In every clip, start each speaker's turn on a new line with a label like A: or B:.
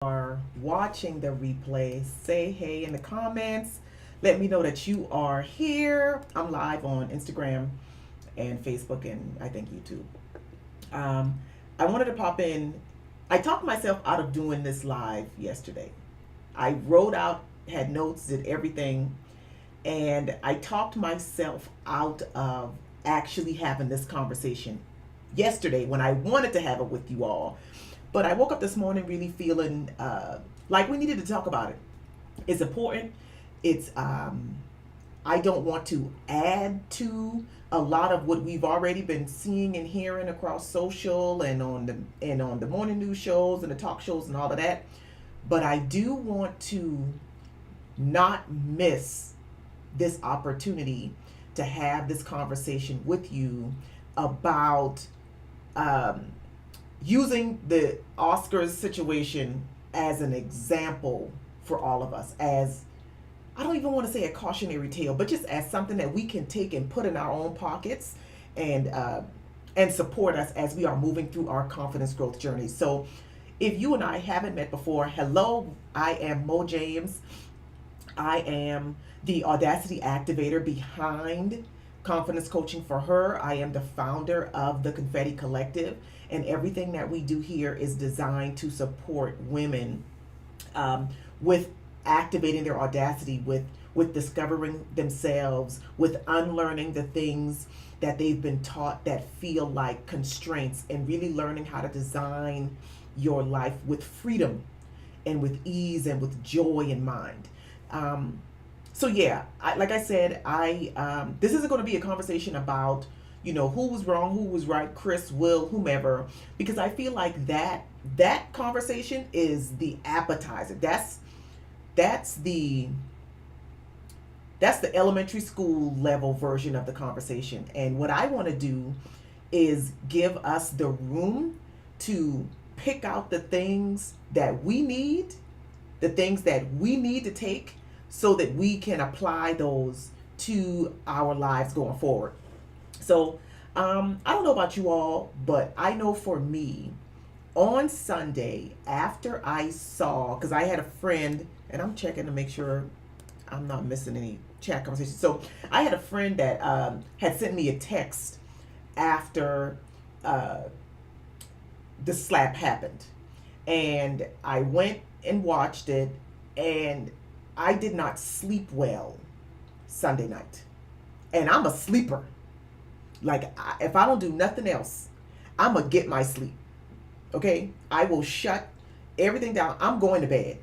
A: are watching the replay, say hey in the comments. Let me know that you are here. I'm live on Instagram and Facebook and I think YouTube. Um, I wanted to pop in. I talked myself out of doing this live yesterday. I wrote out, had notes, did everything, and I talked myself out of actually having this conversation yesterday when I wanted to have it with you all. But I woke up this morning really feeling like we needed to talk about it. It's important. It's I don't want to add to a lot of what we've already been seeing and hearing across social and on the morning news shows and the talk shows and all of that. But I do want to not miss this opportunity to have this conversation with you about um, using the Oscars situation as an example for all of us, as I don't even want to say a cautionary tale, but just as something that we can take and put in our own pockets and support us as we are moving through our confidence growth journey. So, if you and I haven't met before, hello, I am Mo James. I am the Audacity Activator behind Confidence Coaching for Her. I am the founder of the Confetti Collective, and everything that we do here is designed to support women with activating their audacity, with discovering themselves, with unlearning the things that they've been taught that feel like constraints, and really learning how to design your life with freedom and with ease and with joy in mind. Um, so yeah, like I said, I this isn't going to be a conversation about who was wrong, who was right, Chris, Will, whomever, because I feel like that conversation is the appetizer. That's the that's the elementary school level version of the conversation. And what I want to do is give us the room to pick out the things that we need to take so that we can apply those to our lives going forward. So, I don't know about you all, but I know for me, on Sunday, after I saw, because I had a friend, and I'm checking to make sure I'm not missing any chat conversations. So, I had a friend that had sent me a text after uh, the slap happened. And I went and watched it, and I did not sleep well Sunday night. And I'm a sleeper. Like, if I don't do nothing else, I'm going to get my sleep. Okay? I will shut everything down. I'm going to bed.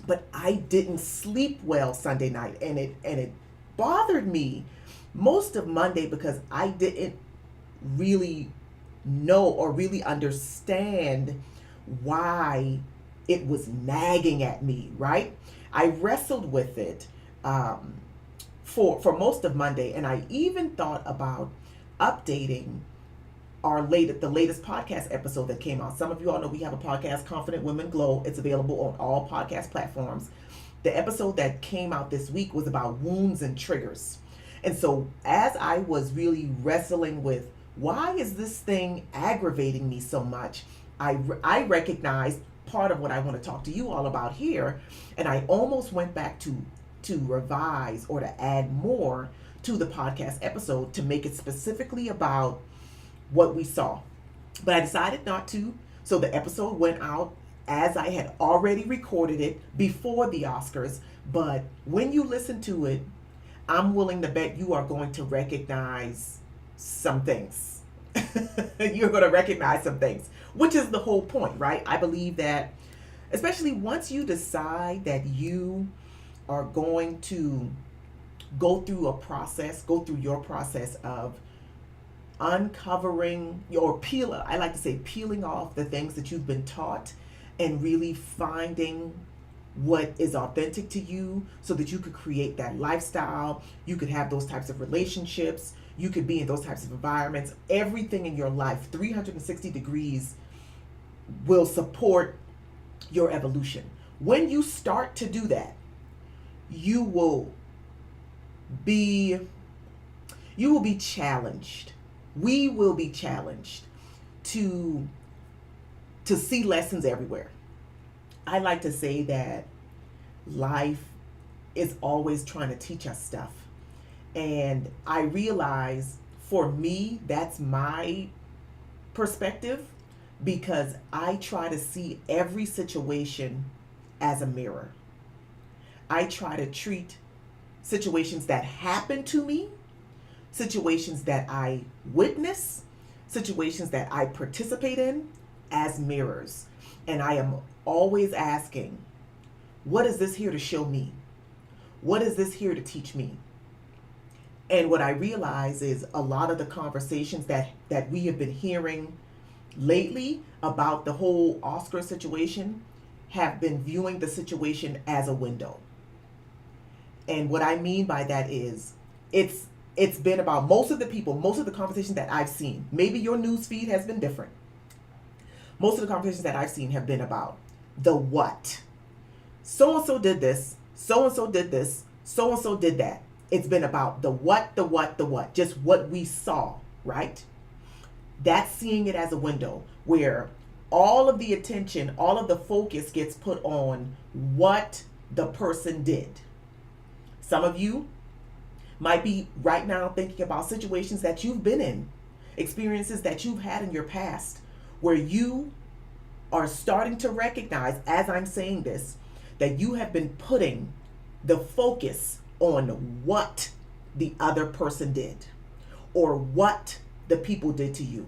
A: But I didn't sleep well Sunday night, and it bothered me most of Monday because I didn't really know or really understand why it was nagging at me, right? I wrestled with it for most of Monday, and I even thought about updating the latest podcast episode that came out. Some of you all know we have a podcast, Confident Women Glow. It's available on all podcast platforms. The episode that came out this week was about wounds and triggers. And so as I was really wrestling with why is this thing aggravating me so much, I recognized part of what I want to talk to you all about here, and I almost went back to revise or to add more to the podcast episode to make it specifically about what we saw. But I decided not to. So the episode went out as I had already recorded it before the Oscars. But when you listen to it, I'm willing to bet you are going to recognize some things. You're going to recognize some things, which is the whole point, right? I believe that, especially once you decide that you are going to go through your process of uncovering I like to say peeling off the things that you've been taught and really finding what is authentic to you so that you could create that lifestyle, you could have those types of relationships, you could be in those types of environments. Everything in your life, 360 degrees, will support your evolution. When you start to do that, you will be challenged. We will be challenged to see lessons everywhere. I like to say that life is always trying to teach us stuff. And I realize for me, that's my perspective because I try to see every situation as a mirror. I try to treat situations that happen to me, situations that I witness, situations that I participate in as mirrors. And I am always asking, what is this here to show me? What is this here to teach me? And what I realize is a lot of the conversations that we have been hearing lately about the whole Oscar situation have been viewing the situation as a window. And what I mean by that is it's been about most of the conversations that I've seen. Maybe your news feed has been different. Most of the conversations that I've seen have been about the what. So and so did this, so and so did this, so and so did that. It's been about the what, the what, the what, just what we saw, right? That's seeing it as a window where all of the attention, all of the focus gets put on what the person did. Some of you might be right now thinking about situations that you've been in, experiences that you've had in your past, where you are starting to recognize, as I'm saying this, that you have been putting the focus on what the other person did, or what the people did to you,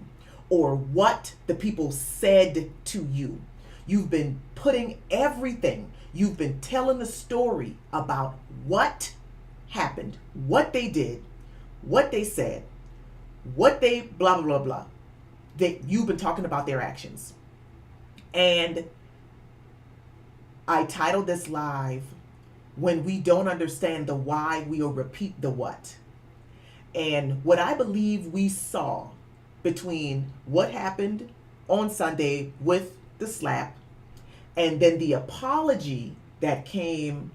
A: or what the people said to you. You've been putting everything, you've been telling the story about what happened, what they did, what they said, what they blah, blah, blah, blah. You've been talking about their actions. And I titled this live, When We Don't Understand the Why, We'll Repeat the What. And what I believe we saw between what happened on Sunday with the slap and then the apology that came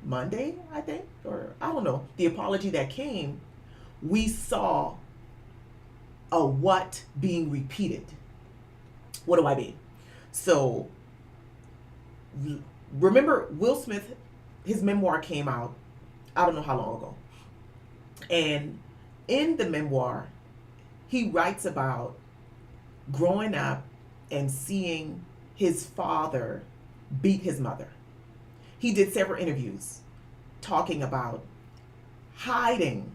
A: Monday, I think, or I don't know, the apology that came, we saw a what being repeated. What do I mean? So remember Will Smith, his memoir came out, I don't know how long ago. And in the memoir, he writes about growing up and seeing his father beat his mother. He did several interviews talking about hiding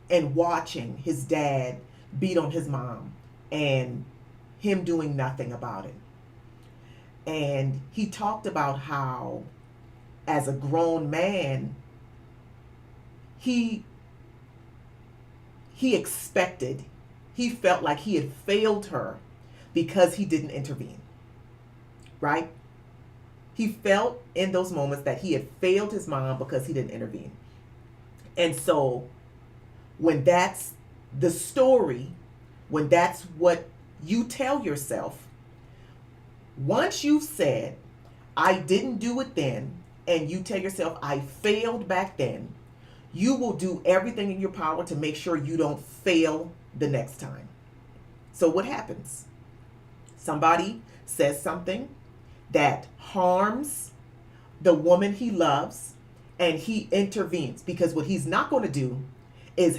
A: and watching his dad beat on his mom and him doing nothing about it. And he talked about how, as a grown man, he expected, he felt like he had failed her because he didn't intervene, right? He felt in those moments that he had failed his mom because he didn't intervene. And so when that's the story, when that's what you tell yourself, once you've said, I didn't do it then, and you tell yourself, I failed back then, you will do everything in your power to make sure you don't fail the next time. So what happens? Somebody says something that harms the woman he loves, and he intervenes, because what he's not going to do is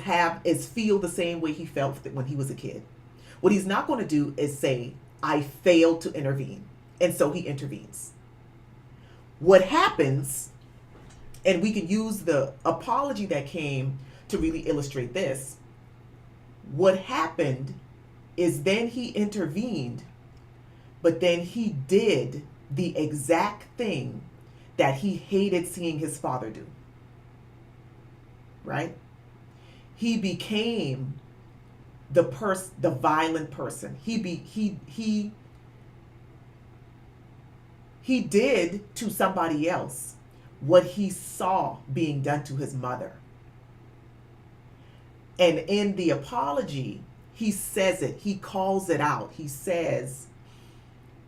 A: feel the same way he felt when he was a kid. What he's not going to do is say, I failed to intervene. And so he intervenes. What happens, and we can use the apology that came to really illustrate this. What happened is then he intervened, but then he did the exact thing that he hated seeing his father do. Right? He became the violent person. He did to somebody else what he saw being done to his mother. And in the apology, he says it, he calls it out. He says,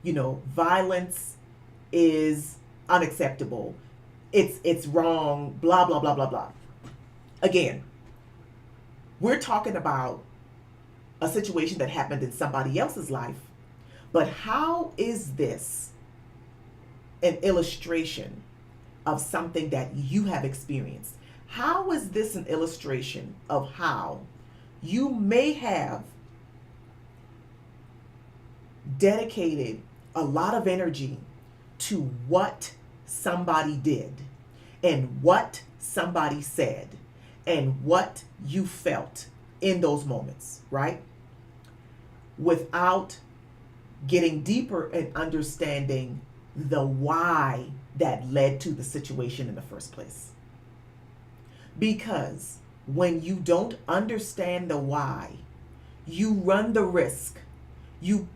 A: violence is unacceptable. It's wrong, blah, blah, blah, blah, blah. Again, we're talking about a situation that happened in somebody else's life, but how is this an illustration of something that you have experienced. How is this an illustration of how you may have dedicated a lot of energy to what somebody did and what somebody said and what you felt in those moments, right? Without getting deeper and understanding the why that led to the situation in the first place. Because when you don't understand the why, you run the risk. You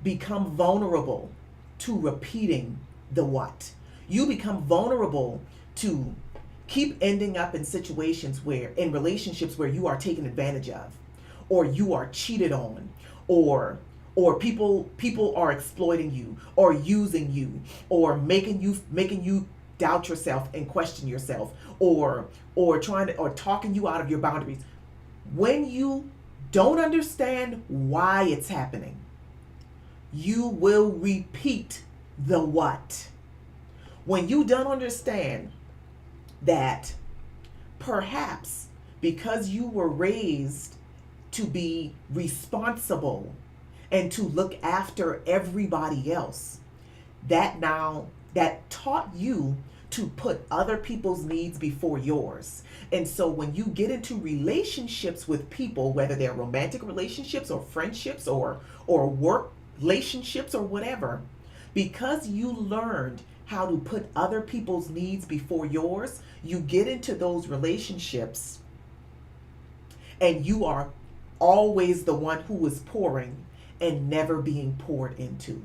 A: become vulnerable to repeating the what. You become vulnerable to keep ending up in situations where, in relationships where you are taken advantage of, or you are cheated on, or people are exploiting you or using you or making you doubt yourself and question yourself, or talking you out of your boundaries. When you don't understand why it's happening, you will repeat the what. When you don't understand that perhaps because you were raised to be responsible and to look after everybody else, that taught you to put other people's needs before yours. And so when you get into relationships with people, whether they're romantic relationships or friendships or work relationships or whatever, because you learned how to put other people's needs before yours, you get into those relationships and you are always the one who is pouring and never being poured into.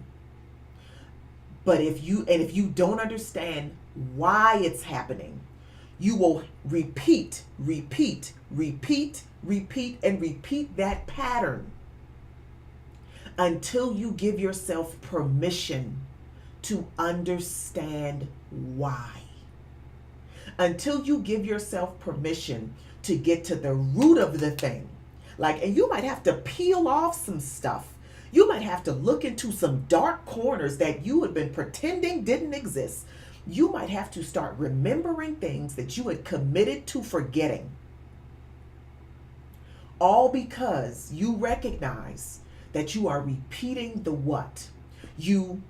A: But if you don't understand why it's happening, you will repeat that pattern until you give yourself permission to understand why. Until you give yourself permission to get to the root of the thing. And you might have to peel off some stuff. You might have to look into some dark corners that you had been pretending didn't exist. You might have to start remembering things that you had committed to forgetting. All because you recognize that you are repeating the what. You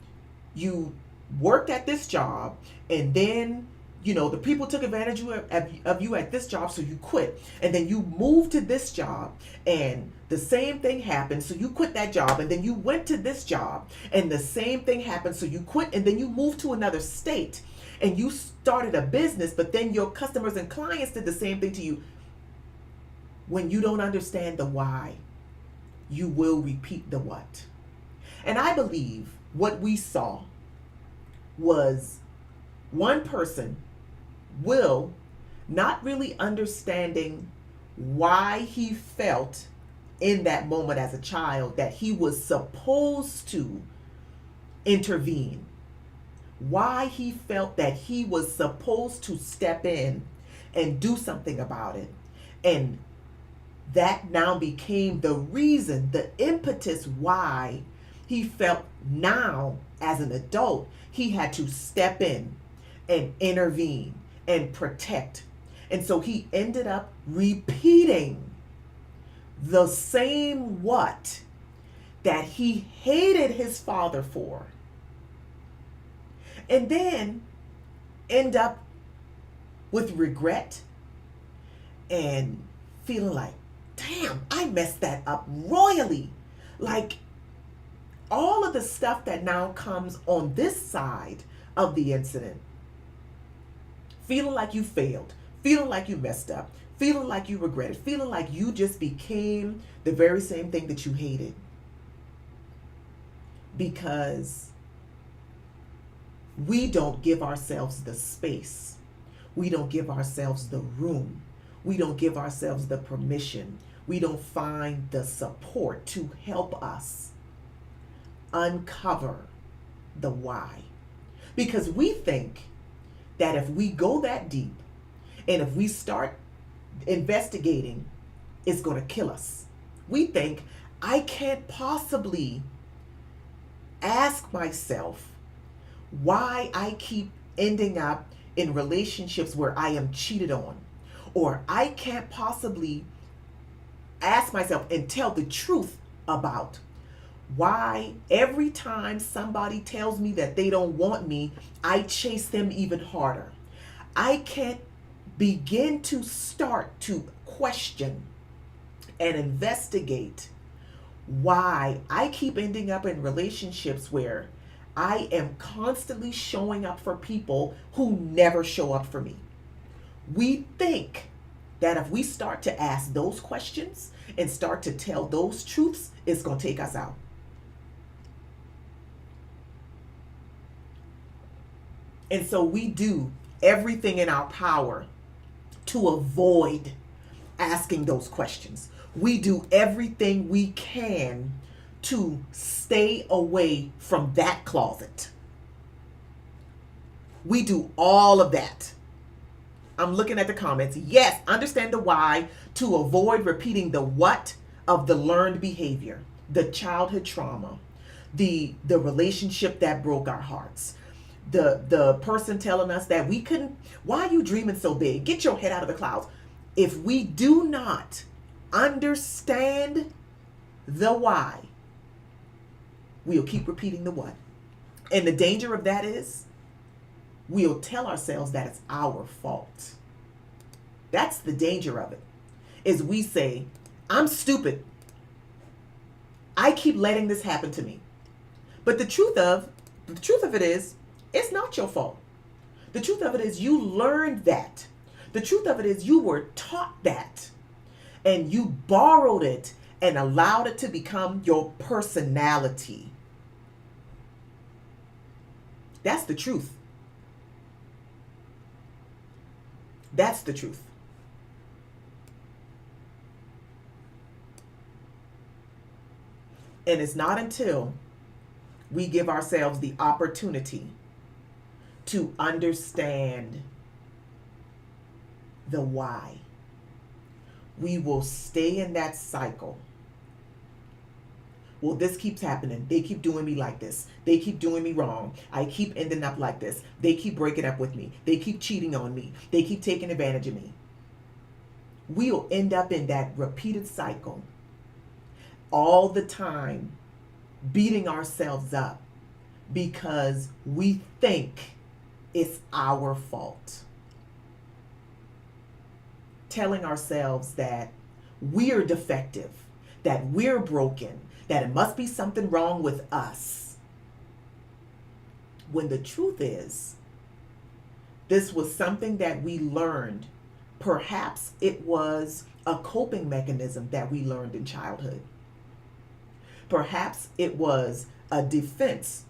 A: worked at this job, and then the people took advantage of you at this job, so you quit. And then you moved to this job and the same thing happened, so you quit that job. And then you went to this job and the same thing happened, so you quit. And then you moved to another state and you started a business, but then your customers and clients did the same thing to you. When you don't understand the why, you will repeat the what. And I believe what we saw was one person, Will, not really understanding why he felt in that moment as a child that he was supposed to intervene, why he felt that he was supposed to step in and do something about it. And that now became the reason, the impetus why he felt now as an adult he had to step in and intervene and protect. And so he ended up repeating the same what that he hated his father for, and then end up with regret and feeling like, damn, I messed that up royally. All of the stuff that now comes on this side of the incident, feeling like you failed, feeling like you messed up, feeling like you regretted, feeling like you just became the very same thing that you hated. Because we don't give ourselves the space. We don't give ourselves the room. We don't give ourselves the permission. We don't find the support to help us uncover the why. Because we think that if we go that deep and if we start investigating, it's going to kill us. We think, I can't possibly ask myself why I keep ending up in relationships where I am cheated on, or I can't possibly ask myself and tell the truth about why every time somebody tells me that they don't want me, I chase them even harder. I can't begin to start to question and investigate why I keep ending up in relationships where I am constantly showing up for people who never show up for me. We think that if we start to ask those questions and start to tell those truths, it's going to take us out. And so we do everything in our power to avoid asking those questions. We do everything we can to stay away from that closet. We do all of that. I'm looking at the comments. Yes, understand the why to avoid repeating the what of the learned behavior, the childhood trauma, the relationship that broke our hearts, the person telling us that we couldn't, why are you dreaming so big? Get your head out of the clouds. If we do not understand the why, we'll keep repeating the what. And the danger of that is we'll tell ourselves that it's our fault. That's the danger of it. Is we say, I'm stupid. I keep letting this happen to me. But the truth of it is, it's not your fault. The truth of it is you learned that. The truth of it is you were taught that. And you borrowed it and allowed it to become your personality. That's the truth. That's the truth. And it's not until we give ourselves the opportunity to understand the why, we will stay in that cycle. Well, this keeps happening. They keep doing me like this. They keep doing me wrong. I keep ending up like this. They keep breaking up with me. They keep cheating on me. They keep taking advantage of me. We'll end up in that repeated cycle all the time, beating ourselves up because we think it's our fault. Telling ourselves that we're defective, that we're broken, that it must be something wrong with us. When the truth is, this was something that we learned. Perhaps it was a coping mechanism that we learned in childhood. Perhaps it was a defense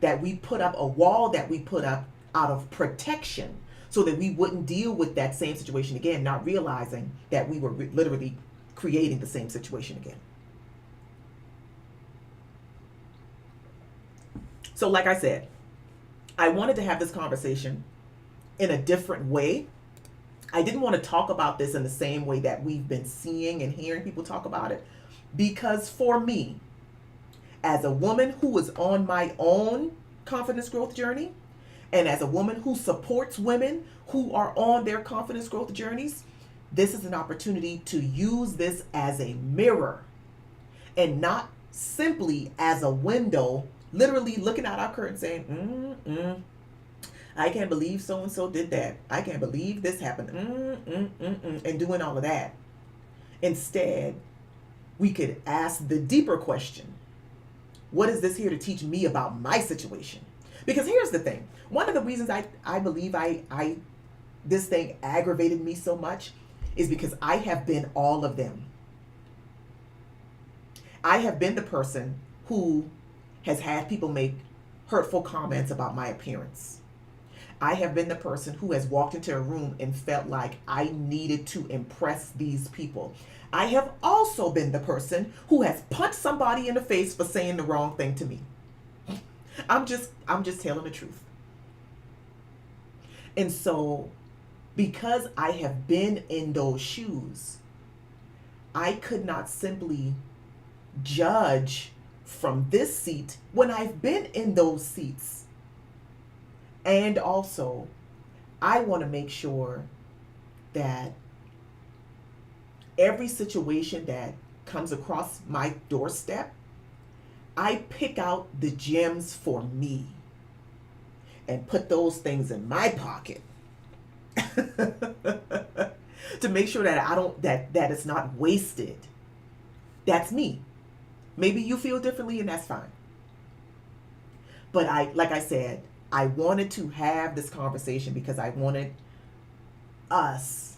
A: that we put up, a wall that we put up out of protection so that we wouldn't deal with that same situation again, not realizing that we were literally creating the same situation again. So like I said, I wanted to have this conversation in a different way. I didn't want to talk about this in the same way that we've been seeing and hearing people talk about it, because for me, as a woman who is on my own confidence growth journey, and as a woman who supports women who are on their confidence growth journeys, this is an opportunity to use this as a mirror and not simply as a window, literally looking out our curtain saying, I can't believe so-and-so did that. I can't believe this happened, and doing all of that. Instead, we could ask the deeper question. What is this here to teach me about my situation? Because here's the thing. One of the reasons I believe this thing aggravated me so much is because I have been all of them. I have been the person who has had people make hurtful comments about my appearance. I have been the person who has walked into a room and felt like I needed to impress these people. I have also been the person who has punched somebody in the face for saying the wrong thing to me. I'm just telling the truth. And so, because I have been in those shoes, I could not simply judge from this seat when I've been in those seats. And also, I want to make sure that every situation that comes across my doorstep, I pick out the gems for me and put those things in my pocket to make sure that I don't that it's not wasted. That's me. Maybe you feel differently and that's fine. But like I said, I wanted to have this conversation because I wanted us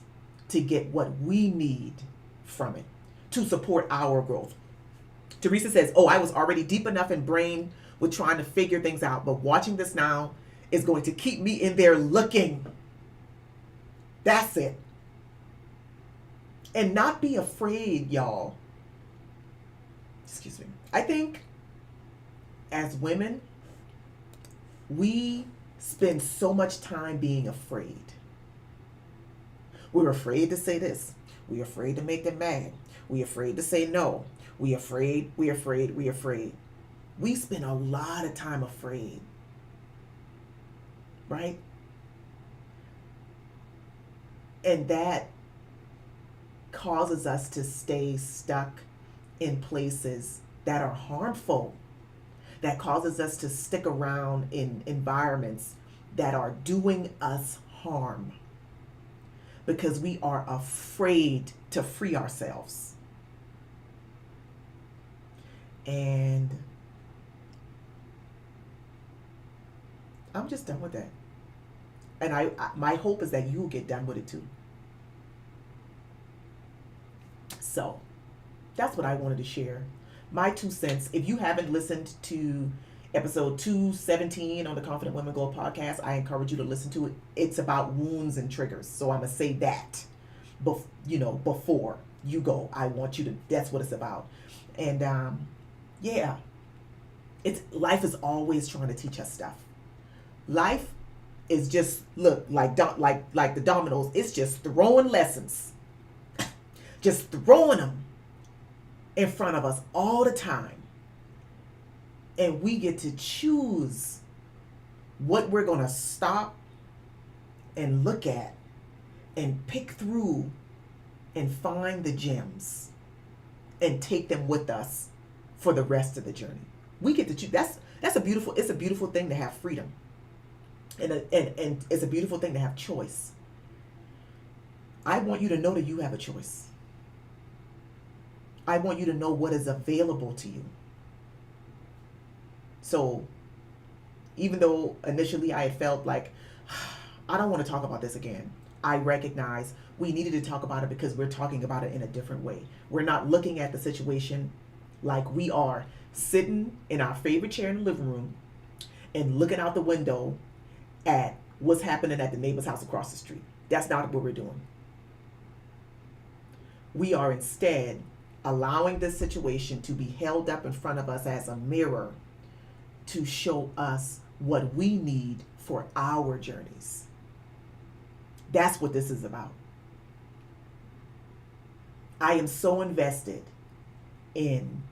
A: to get what we need from it to support our growth. Teresa says, "Oh, I was already deep enough in brain with trying to figure things out, but watching this now is going to keep me in there looking." That's it. And not be afraid, y'all. Excuse me. I think as women, we spend so much time being afraid. We're afraid to say this. We're afraid to make them mad. We're afraid to say no. We're afraid. We spend a lot of time afraid. Right? And that causes us to stay stuck in places that are harmful. That causes us to stick around in environments that are doing us harm. Because we are afraid to free ourselves. And I'm just done with that. And my hope is that you'll get done with it too. So that's what I wanted to share. My 2 cents. If you haven't listened to episode 217 on the Confident Women Goal podcast, I encourage you to listen to it. It's about wounds and triggers. So I'm going to say that, before you go. I want you to, that's what it's about. And yeah, life is always trying to teach us stuff. Life is just, look, like the dominoes. It's just throwing lessons. Just throwing them in front of us all the time. And we get to choose what we're going to stop and look at and pick through and find the gems and take them with us for the rest of the journey. We get to choose. It's a beautiful thing to have freedom. And it's a beautiful thing to have choice. I want you to know that you have a choice. I want you to know what is available to you. So even though initially I had felt like, I don't want to talk about this again, I recognize we needed to talk about it because we're talking about it in a different way. We're not looking at the situation like we are sitting in our favorite chair in the living room and looking out the window at what's happening at the neighbor's house across the street. That's not what we're doing. We are instead allowing this situation to be held up in front of us as a mirror to show us what we need for our journeys. That's what this is about. I am so invested in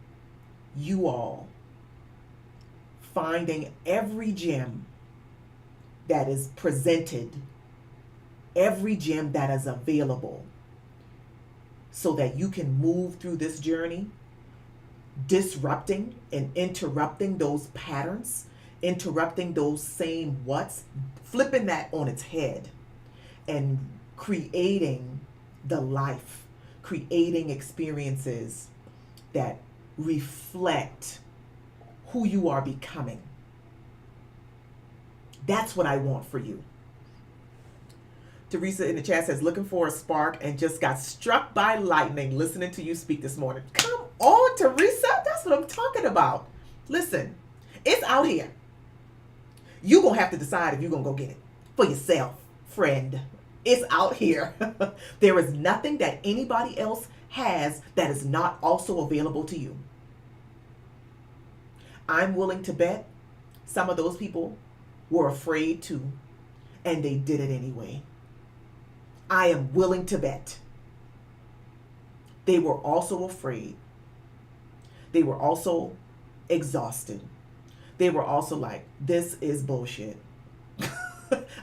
A: you all finding every gem that is presented, every gem that is available, so that you can move through this journey, disrupting and interrupting those patterns, interrupting those same what's, flipping that on its head, and creating the life, creating experiences that reflect who you are becoming. That's what I want for you. Teresa in the chat says, looking for a spark and just got struck by lightning listening to you speak this morning. Come on, Teresa. That's what I'm talking about. Listen, it's out here. You're going to have to decide if you're going to go get it for yourself, friend. It's out here. There is nothing that anybody else has that is not also available to you. I'm willing to bet some of those people were afraid to, and they did it anyway. I am willing to bet they were also afraid. They were also exhausted. They were also like, this is bullshit.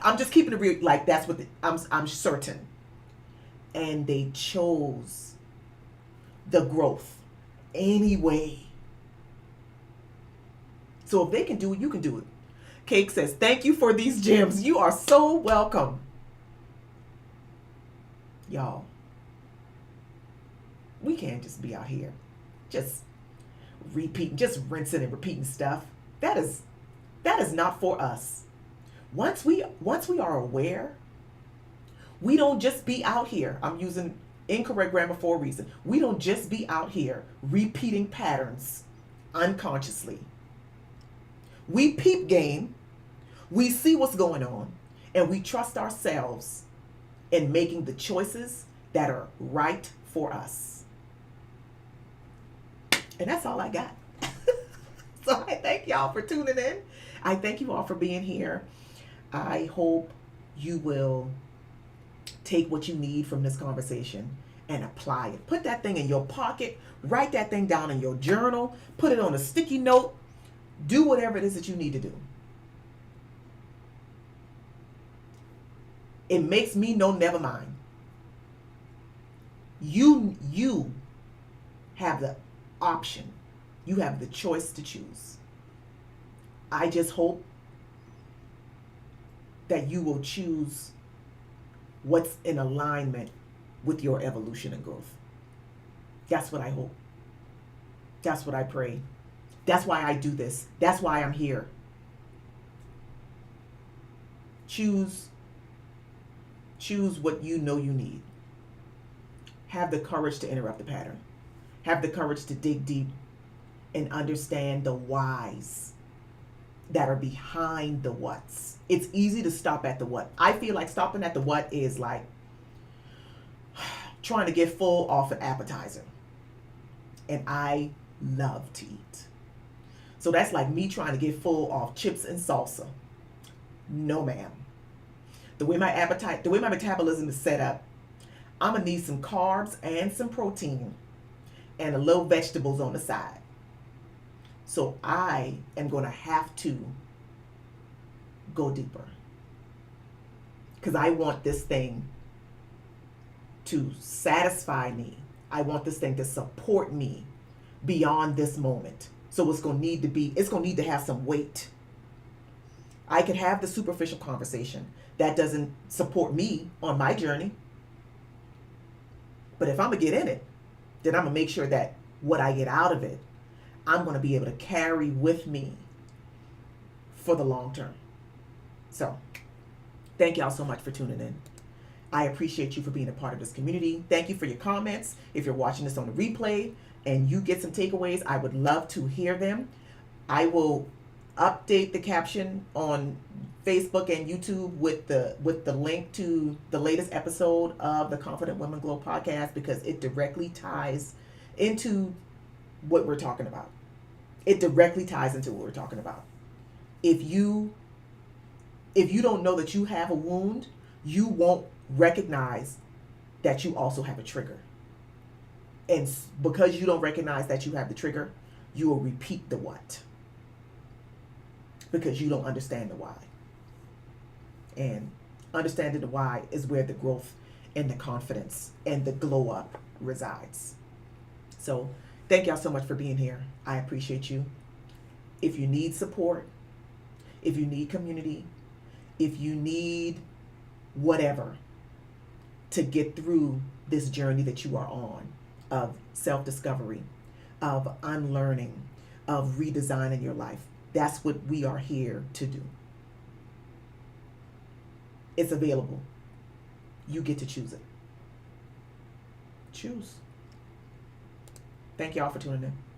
A: I'm just keeping it real. Like that's what I'm certain. And they chose the growth anyway. So if they can do it, you can do it. Cake says, thank you for these gems. You are so welcome. Y'all, we can't just be out here just repeating, just rinsing and repeating stuff. That is not for us. Once we are aware, we don't just be out here. I'm using incorrect grammar for a reason. We don't just be out here repeating patterns unconsciously. We peep game, we see what's going on, and we trust ourselves in making the choices that are right for us. And that's all I got. So I thank y'all for tuning in. I thank you all for being here. I hope you will take what you need from this conversation and apply it. Put that thing in your pocket. Write that thing down in your journal. Put it on a sticky note. Do whatever it is that you need to do. It makes me know, never mind. You have the option. You have the choice to choose. I just hope that you will choose what's in alignment with your evolution and growth. That's what I hope. That's what I pray. That's why I do this. That's why I'm here. Choose what you know you need. Have the courage to interrupt the pattern. Have the courage to dig deep and understand the whys that are behind the whats. It's easy to stop at the what. I feel like stopping at the what is like trying to get full off an appetizer. And I love to eat. So that's like me trying to get full off chips and salsa. No, ma'am. The way my metabolism is set up, I'm going to need some carbs and some protein and a little vegetables on the side. So I am going to have to go deeper. Because I want this thing to satisfy me. I want this thing to support me beyond this moment. So it's going to need to have some weight. I could have the superficial conversation that doesn't support me on my journey. But if I'm going to get in it, then I'm going to make sure that what I get out of it, I'm going to be able to carry with me for the long term. So thank y'all so much for tuning in. I appreciate you for being a part of this community. Thank you for your comments. If you're watching this on the replay and you get some takeaways, I would love to hear them. I will update the caption on Facebook and YouTube with the link to the latest episode of the Confident Women Glow podcast, because it directly ties into what we're talking about. It directly ties into what we're talking about. If you don't know that you have a wound, you won't recognize that you also have a trigger. And because you don't recognize that you have the trigger, you will repeat the what. Because you don't understand the why. And understanding the why is where the growth and the confidence and the glow up resides. So thank y'all so much for being here. I appreciate you. If you need support, if you need community, if you need whatever to get through this journey that you are on of self-discovery, of unlearning, of redesigning your life, that's what we are here to do. It's available. You get to choose it. Choose. Thank y'all for tuning in.